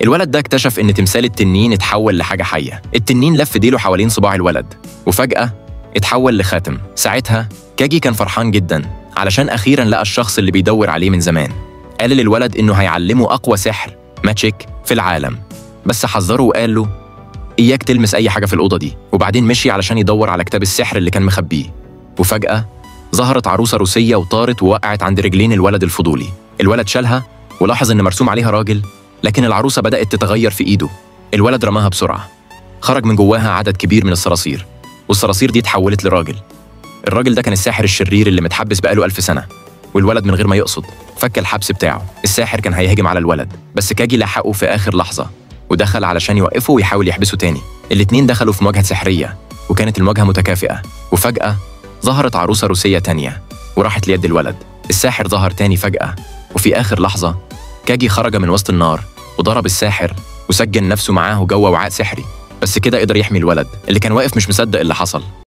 الولد ده اكتشف إن تمثال التنين اتحول لحاجة حية. التنين لف ديله حوالين صباع الولد وفجأة اتحول لخاتم. ساعتها كاجي كان فرحان جدا علشان أخيراً لقى الشخص اللي بيدور عليه من زمان. قال للولد إنه هيعلمه أقوى سحر ماجيك في العالم، بس حذره وقال له إياك تلمس أي حاجة في الأوضة دي. وبعدين مشي علشان يدور على كتاب السحر اللي كان مخبيه. وفجأة ظهرت عروسة روسية وطارت ووقعت عند رجلين الولد الفضولي. الولد شالها ولاحظ إن مرسوم عليها راجل، لكن العروسة بدأت تتغير في إيده. الولد رماها بسرعة. خرج من جواها عدد كبير من الصراصير، والصراصير دي اتحولت لراجل. الراجل ده كان الساحر الشرير اللي متحبس بقاله 1000 سنة. والولد من غير ما يقصد فك الحبس بتاعه. الساحر كان هيهجم على الولد، بس كاجي لحقه في آخر لحظة ودخل علشان يوقفه ويحاول يحبسه تاني. الاتنين دخلوا في مواجهة سحرية، وكانت المواجهة متكافئة. وفجأة ظهرت عروسة روسية تانية وراحت ليد الولد. الساحر ظهر تاني فجأة، وفي آخر لحظة كاجي خرج من وسط النار وضرب الساحر وسجن نفسه معاه جوه وعاء سحري. بس كده قدر يحمي الولد اللي كان واقف مش مصدق اللي حصل.